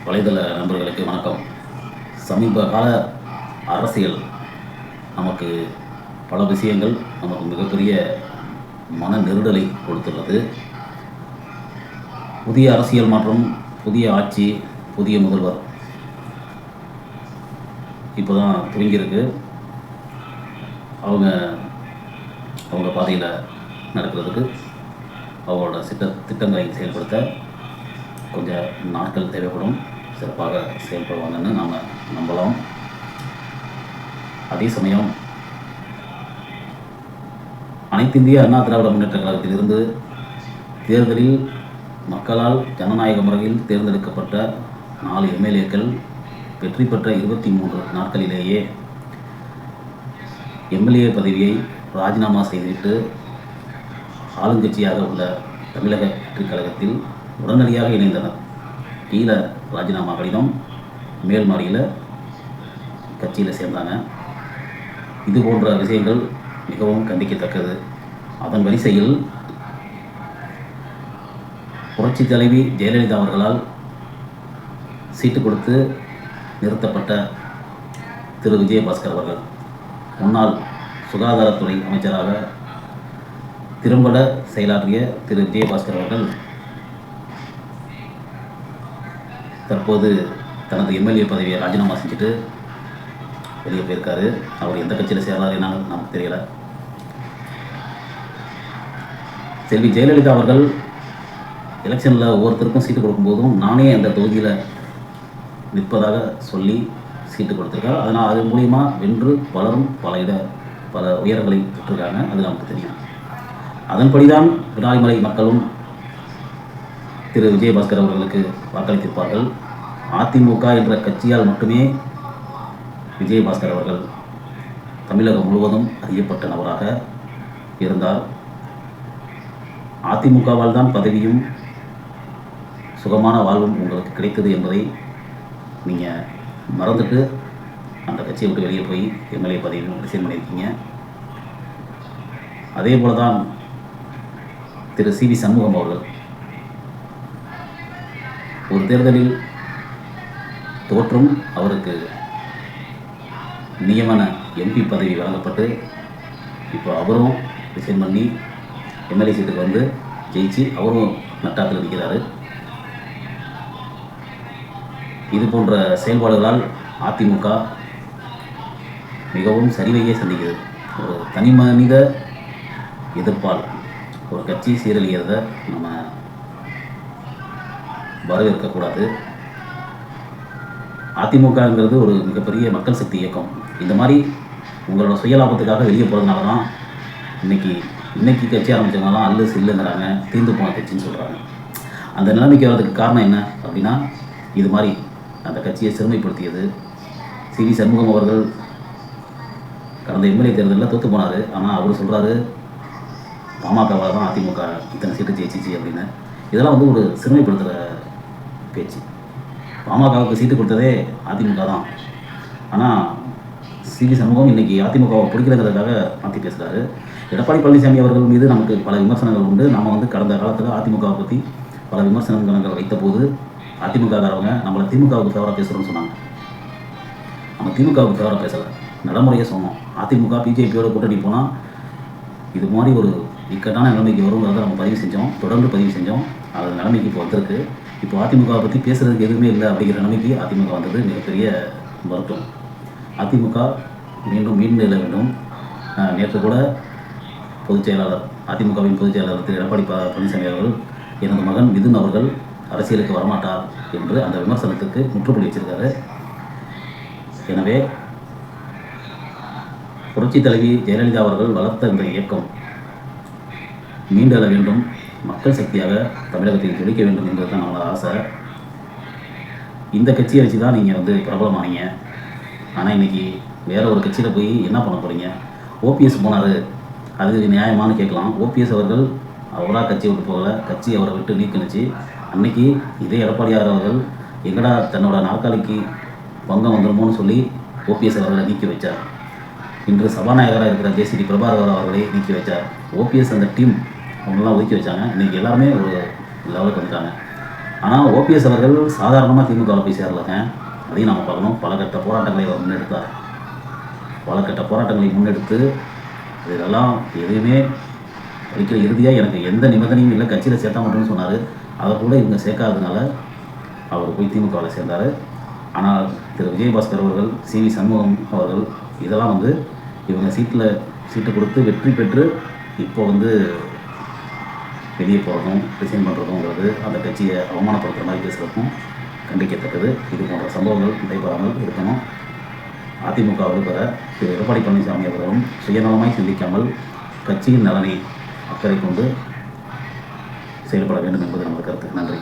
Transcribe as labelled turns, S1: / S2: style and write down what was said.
S1: வலைதள நண்பர்களுக்கு வணக்கம். சமீப கால அரசியல் நமக்கு பல விஷயங்கள் நமக்கு மிகப்பெரிய மன நெருடலை கொடுத்துள்ளது. புதிய அரசியல் மாற்றம், புதிய ஆட்சி, புதிய முதல்வர் இப்போ தான் துவங்கியிருக்கு. அவங்க பாதையில் நடக்கிறதுக்கு அவங்களோட திட்டங்களை செயல்படுத்த கொஞ்சம் நாட்கள் தேவைப்படும். சிறப்பாக செயல்படுவாங்கன்னு நாம் நம்பலாம். அதே சமயம் அனைத்து இந்திய அண்ணா திராவிட முன்னேற்ற கழகத்திலிருந்து தேர்தலில் மக்களால் ஜனநாயக முறையில் தேர்ந்தெடுக்கப்பட்ட 4 எம்எல்ஏக்கள் வெற்றி பெற்ற 23 நாட்களிலேயே எம்எல்ஏ பதவியை ராஜினாமா செய்துவிட்டு ஆளுங்கட்சியாக உள்ள தமிழக வெற்றிக் கழகத்தில் உடனடியாக இணைந்தனர். கீழே ராஜினாமா கடிதம், மேல் மாடியில் கட்சியில் சேர்ந்தாங்க. இது போன்ற விஷயங்கள் மிகவும் கண்டிக்கத்தக்கது. அதன் வரிசையில் புரட்சி தலைவி ஜெயலலிதா அவர்களால் சீட்டு கொடுத்து நிறுத்தப்பட்ட திரு விஜயபாஸ்கர் அவர்கள், முன்னாள் சுகாதாரத்துறை அமைச்சராக திறம்பட செயலாற்றிய திரு விஜயபாஸ்கர் அவர்கள் தற்போது தனது எம்எல்ஏ பதவியை ராஜினாமா செஞ்சுட்டு வெளியே போயிருக்காரு. அவர் எந்த கட்சியில் சேர்றாரு என்னன்னு நமக்கு தெரியல. செல்வி ஜெயலலிதா அவர்கள் எலெக்ஷனில் ஒவ்வொருத்தருக்கும் சீட்டு கொடுக்கும்போதும் நானே அந்த தொகுதியில் நிற்பதாக சொல்லி சீட்டு கொடுத்துருக்காரு. அதனால் அது மூலிமா வென்று பலரும் பல உயரங்களை பெற்றிருக்காங்க. அது நமக்கு தெரியும். அதன்படிதான் விராலிமலை மக்களும் திரு விஜயபாஸ்கர் அவர்களுக்கு வாக்களித்திருப்பார்கள். அதிமுக என்ற கட்சியால் மட்டுமே விஜயபாஸ்கர் அவர்கள் தமிழகம் முழுவதும் அறியப்பட்ட நபராக இருந்தார். அதிமுகவால் தான் பதவியும் சுகமான வாழ்வும் உங்களுக்கு கிடைத்தது என்பதை நீங்கள் மறந்துட்டு அந்த கட்சியை விட்டு வெளியே போய் எம்எல்ஏ பதவியும் ரிசைன் பண்ணியிருக்கீங்க. அதே போல தான் திரு சி.வி. சண்முகம் அவர்கள் ஒரு தேர்தலில் தோற்றும் அவருக்கு நியமன எம்பி பதவி வழங்கப்பட்டு இப்போ அவரும் ரிசைன் பண்ணி எம்எல்ஏ சீட்டுக்கு வந்து ஜெயிச்சு அவரும் நட்டாத்தில் நிற்கிறாரு. இது போன்ற செயல்பாடுகளால் அதிமுக மிகவும் சரிவையே சந்திக்கிறது. ஒரு தனி மனித எதிர்ப்பால் ஒரு கட்சி சீரழிகிறத நம்ம வரவேற்கக்கூடாது. அதிமுகங்கிறது ஒரு மிகப்பெரிய மக்கள் சக்தி இயக்கம். இந்த மாதிரி உங்களோட சுயலாபத்துக்காக வெளியே போகிறதுனால தான் இன்னைக்கு கட்சி ஆரம்பித்தவங்கலாம் அல்லு சில்லுங்கிறாங்க, தீர்ந்து போன கட்சின்னு சொல்கிறாங்க. அந்த நிலைமைக்கு வர்றதுக்கு காரணம் என்ன அப்படின்னா, இது மாதிரி அந்த கட்சியை சிறுமைப்படுத்தியது. சி.வி. சண்முகம் அவர்கள் கடந்த எம்எல்ஏ தேர்தலில் தோற்று போனார். ஆனால் அவர் சொல்கிறாரு பாமகவாக தான் அதிமுக இத்தனை சீட்டு ஜெயிச்சிச்சு அப்படின்னு. இதெல்லாம் வந்து ஒரு சிறுமைப்படுத்துகிற பேச்சு. பாமகவுக்கு சீட்டு கொடுத்ததே அதிமுக தான். ஆனால் சி.வி. சண்முகம் இன்றைக்கி அதிமுகவை பிடிக்கிறதுக்காக மாற்றி பேசுகிறாரு. எடப்பாடி பழனிசாமி அவர்கள் மீது நமக்கு பல விமர்சனங்கள் உண்டு. நம்ம வந்து கடந்த காலத்தில் அதிமுகவை பற்றி பல விமர்சனங்கள் வைத்த போது அதிமுககாரவங்க நம்மளை திமுகவுக்கு ஃபேவராக பேசுகிறோன்னு சொன்னாங்க. நம்ம திமுகவுக்கு ஃபேவராக பேசலை, நடைமுறையை சொன்னோம். அதிமுக பிஜேபியோட கூட்டணி போனால் இது மாதிரி ஒரு இக்கட்டான நிலைமைக்கு வருங்கிறத நம்ம தொடர்ந்து பதிவு செஞ்சோம். அது நிலைமைக்கு இப்போ வந்திருக்கு. இப்போ அதிமுகவை பற்றி பேசுகிறதுக்கு எதுவுமே இல்லை அப்படிங்கிற நிலைமைக்கு அதிமுக வந்தது மிகப்பெரிய வருத்தம். அதிமுக மீண்டும் நில வேண்டும். நேற்று கூட அதிமுகவின் பொதுச் செயலாளர் திரு எடப்பாடி பழனிசாமி அவர்கள், எனது மகன் மிதுன் அவர்கள் அரசியலுக்கு வரமாட்டார் என்று அந்த விமர்சனத்துக்கு முற்றுப்புள்ளி வச்சிருக்காரு. எனவே புரட்சி தலைவி ஜெயலலிதா அவர்கள் வளர்த்த இந்த இயக்கம் மீண்டெழ வேண்டும், மக்கள் சக்தியாக தமிழகத்தில் துடிக்க வேண்டும் என்பது தான் நம்மளோட ஆசை. இந்த கட்சியை வச்சு தான் நீங்கள் வந்து பிரபலமானீங்க. ஆனால் இன்றைக்கி வேற ஒரு கட்சியில் போய் என்ன பண்ண போகிறீங்க? ஓபிஎஸ் போனார், அது நியாயமானு கேட்கலாம். ஓபிஎஸ் அவர்கள் அவராக கட்சியை விட்டு போகலை, கட்சி அவரை விட்டு நீக்கினுச்சு. அன்னைக்கு இதே எடப்பாடியார் அவர்கள் எங்கடா தன்னோட நாற்காலிக்கு பங்கம் வந்துடுமோன்னு சொல்லி ஓபிஎஸ் அவர்களை நீக்கி வச்சார். இன்று சபாநாயகராக இருக்கிற ஜே.சி.டி. பிரபாகர் அவர்களை நீக்கி வச்சார். ஓபிஎஸ் அந்த டீம் அவங்களெலாம் ஒதுக்கி வச்சாங்க. இன்றைக்கி எல்லாருமே ஒரு லெவலுக்கு வந்துட்டாங்க. ஆனால் ஓபிஎஸ் அவர்கள் சாதாரணமாக திமுகவில் போய் சேரலைங்க. அதையும் நம்ம பார்க்கணும். பல கட்ட போராட்டங்களை அவர் முன்னெடுத்தார். பல கட்ட போராட்டங்களை முன்னெடுத்து இதெல்லாம் எதுவுமே படிக்கிற இறுதியாக எனக்கு எந்த நிபந்தனையும் இல்லை, கட்சியில் சேர்த்தா மட்டும்னு சொன்னார். அதை கூட இவங்க சேர்க்காததுனால அவர் போய் திமுகவில் சேர்ந்தார். ஆனால் திரு விஜயபாஸ்கர் அவர்கள், சிவி சண்முகம் அவர்கள் இதெல்லாம் இவங்க சீட்டு கொடுத்து வெற்றி பெற்று இப்போ வெளியே போகிறதும் ரிசைன் பண்ணுறதுங்கிறது அந்த கட்சியை அவமானப்படுத்துகிற மாதிரி பேசுகிறதும் கண்டிக்கத்தக்கது. இது போன்ற சம்பவங்கள் நடைபெறாமல் இருக்கணும். அதிமுகவில் பெற திரு எடப்பாடி பழனிசாமி அவர்களும் சுயநலமாய் சிந்திக்காமல் கட்சியின் நலனை அக்கறை கொண்டு செயல்பட வேண்டும் என்பது நமது கருத்து. நன்றி.